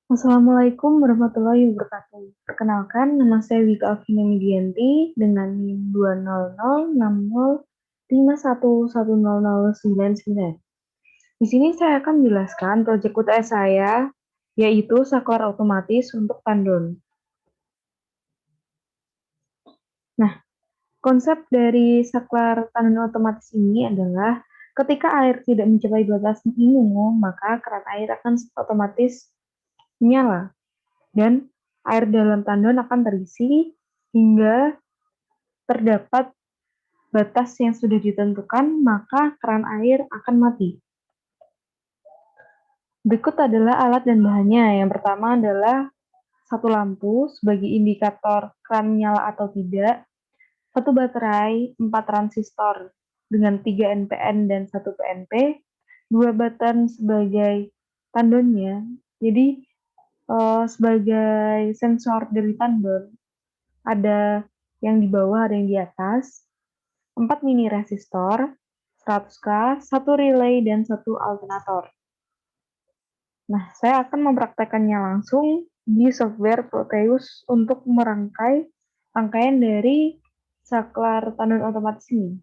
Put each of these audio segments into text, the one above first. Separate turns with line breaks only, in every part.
Assalamualaikum warahmatullahi wabarakatuh. Perkenalkan, nama saya Wika Alvina Midianti dengan NIM 2006060511099. Di sini saya akan menjelaskan proyek UTS saya, yaitu saklar otomatis untuk tandon. Nah, konsep dari saklar tandon otomatis ini adalah ketika air tidak mencapai batas minimum, maka keran air akan otomatis menyala dan air dalam tandon akan terisi hingga terdapat batas yang sudah ditentukan, maka keran air akan mati. Berikut adalah alat dan bahannya. Yang pertama adalah satu lampu sebagai indikator keran nyala atau tidak, satu baterai, 4 transistor dengan 3 NPN dan 1 PNP, dua button sebagai tandonnya. Jadi sebagai sensor dari tandon, ada yang di bawah, ada yang di atas, 4 mini resistor, 100K, satu relay, dan satu alternator. Nah, saya akan mempraktekannya langsung di software Proteus untuk merangkai rangkaian dari saklar tandon otomatis ini.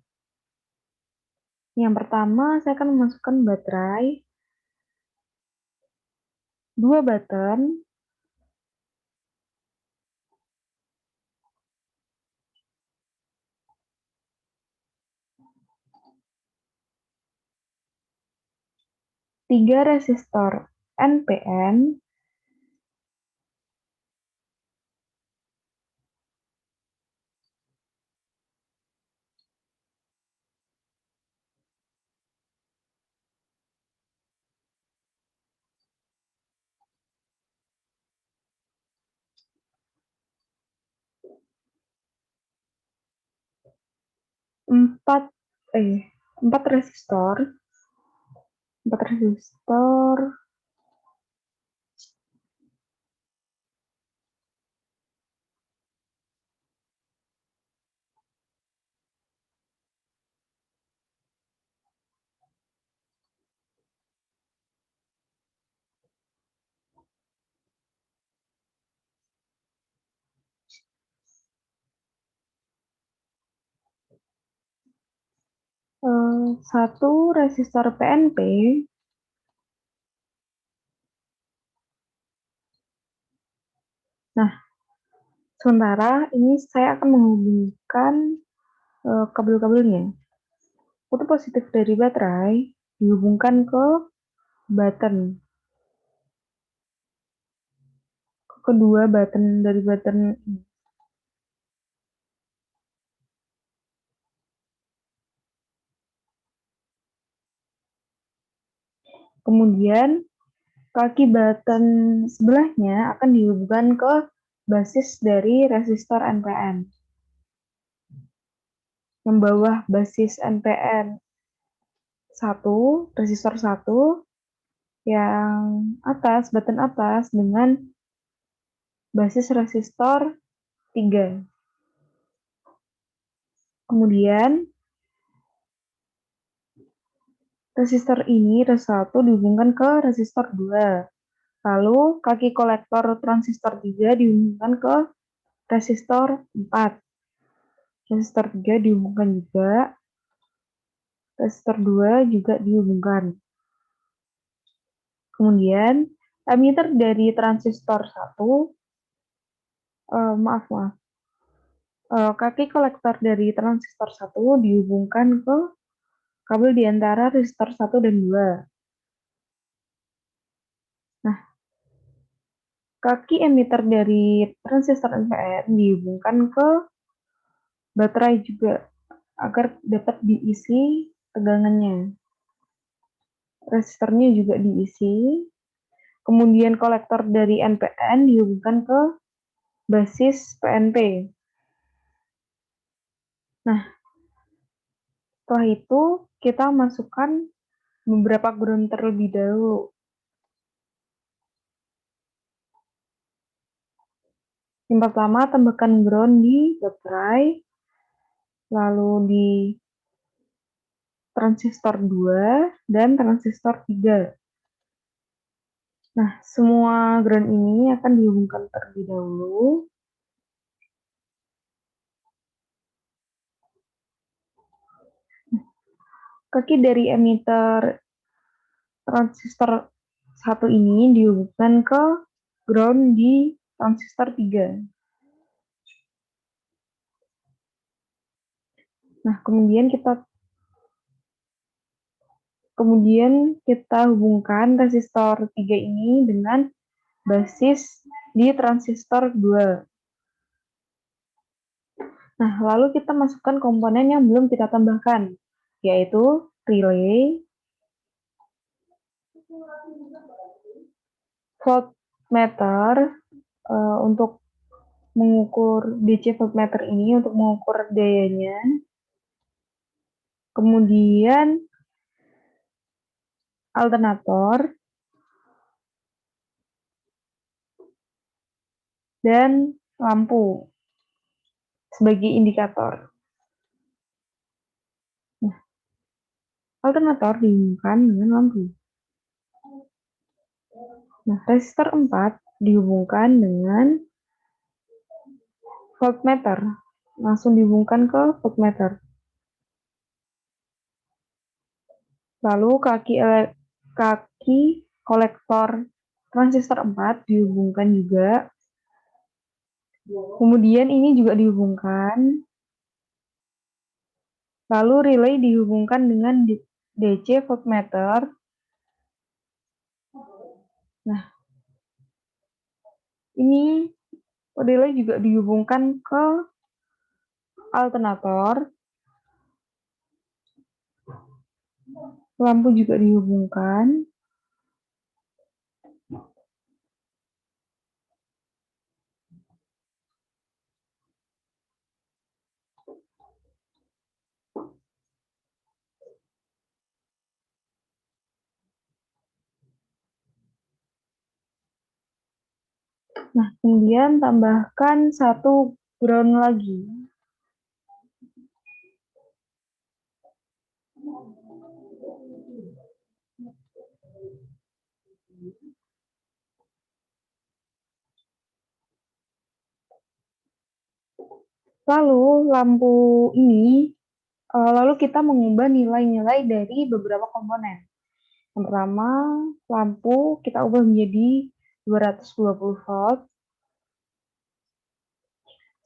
Yang pertama, saya akan memasukkan baterai, dua button, tiga resistor NPN, 4 4 resistor, 4 resistor, satu resistor PNP. Nah, sementara ini saya akan menghubungkan kabel-kabelnya. Kutub positif dari baterai dihubungkan ke button, ke kedua button dari button ini. Kemudian kaki button sebelahnya akan dihubungkan ke basis dari resistor NPN. Yang bawah basis NPN 1, resistor 1, yang atas, button atas dengan basis resistor 3. Kemudian resistor ini, res 1, dihubungkan ke resistor 2. Lalu kaki kolektor transistor 3 dihubungkan ke resistor 4. Resistor 3 dihubungkan juga. Resistor 2 juga dihubungkan. Kemudian emitter dari transistor 1, kaki kolektor dari transistor 1 dihubungkan ke kabel di antara resistor 1 dan 2. Nah, kaki emitter dari transistor NPN dihubungkan ke baterai juga agar dapat diisi tegangannya. Resistornya juga diisi. Kemudian kolektor dari NPN dihubungkan ke basis PNP. Nah, setelah itu kita masukkan beberapa ground terlebih dahulu. Yang pertama, tambahkan ground di baterai, lalu di transistor 2 dan transistor 3. Nah, semua ground ini akan dihubungkan terlebih dahulu. Kaki dari emitter transistor 1 ini dihubungkan ke ground di transistor 3. Nah, kemudian kita hubungkan resistor 3 ini dengan basis di transistor 2. Nah, lalu kita masukkan komponen yang belum kita tambahkan, yaitu relay, voltmeter untuk mengukur DC voltmeter ini untuk mengukur dayanya. Kemudian alternator dan lampu sebagai indikator. Nah, alternator dihubungkan dengan lampu. Nah, resistor 4 dihubungkan dengan voltmeter. Langsung dihubungkan ke voltmeter. Lalu kaki kolektor transistor 4 dihubungkan juga. Kemudian ini juga dihubungkan. Lalu relay dihubungkan dengan DC voltmeter. Nah, ini relay juga dihubungkan ke alternator. Lampu juga dihubungkan. Nah, kemudian tambahkan satu ground lagi. Lalu lampu ini, lalu kita mengubah nilai-nilai dari beberapa komponen. Yang pertama, lampu kita ubah menjadi 220 volt.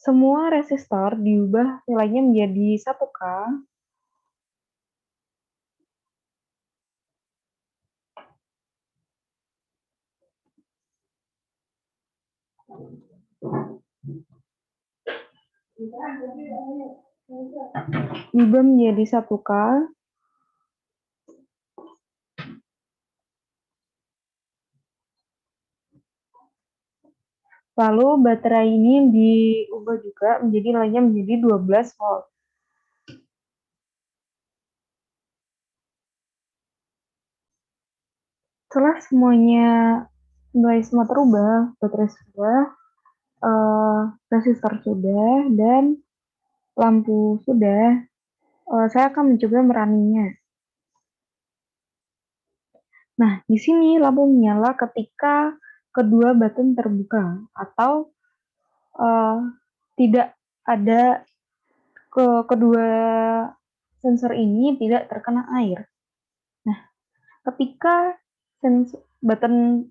Semua resistor diubah nilainya menjadi 1K. Diubah menjadi 1K. Lalu baterai ini diubah juga menjadi nilainya menjadi 12 volt. Setelah semuanya nilai semua terubah, baterai sudah, resistor sudah, dan lampu sudah, saya akan mencoba merunning-nya. Nah, di sini lampu menyala ketika kedua button terbuka atau tidak ada kedua sensor ini tidak terkena air. Nah, ketika button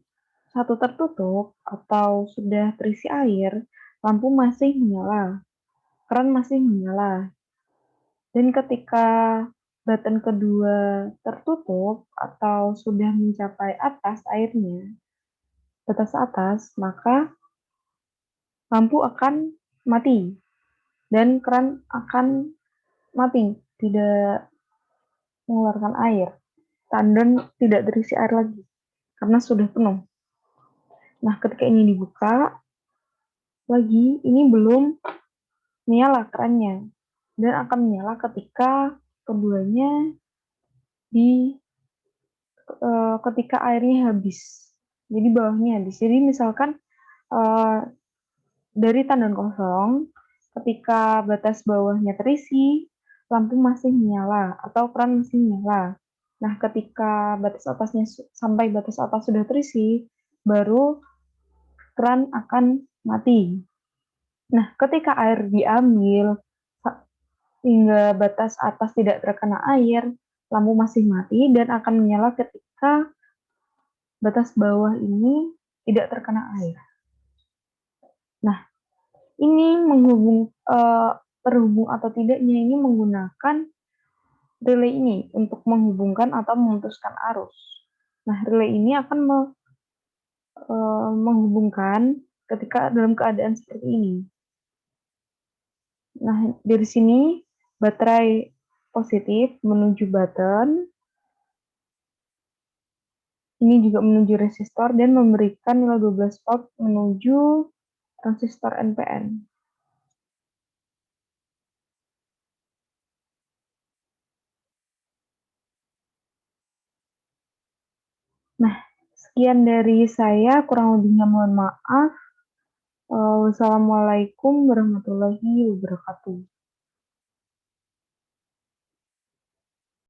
satu tertutup atau sudah terisi air, lampu masih menyala, keran masih menyala. Dan ketika button kedua tertutup atau sudah mencapai atas airnya, batas atas, maka lampu akan mati dan keran akan mati, tidak mengeluarkan air, dan tidak terisi air lagi karena sudah penuh. Nah, ketika ini dibuka lagi, ini belum menyala kerannya dan akan menyala ketika keduanya ketika airnya habis. Jadi bawahnya habis. Jadi misalkan dari tandan kosong, ketika batas bawahnya terisi, lampu masih menyala atau keran masih menyala. Nah, ketika batas atasnya sampai batas atas sudah terisi, baru keran akan mati. Nah, ketika air diambil hingga batas atas tidak terkena air, lampu masih mati dan akan menyala ketika batas bawah ini tidak terkena air. Nah, ini terhubung atau tidaknya ini menggunakan relay ini untuk menghubungkan atau memutuskan arus. Nah, relay ini akan menghubungkan ketika dalam keadaan seperti ini. Nah, dari sini baterai positif menuju button, ini juga menuju resistor dan memberikan nilai 12 volt menuju transistor NPN. Nah, sekian dari saya, kurang lebihnya mohon maaf. Wassalamualaikum warahmatullahi wabarakatuh.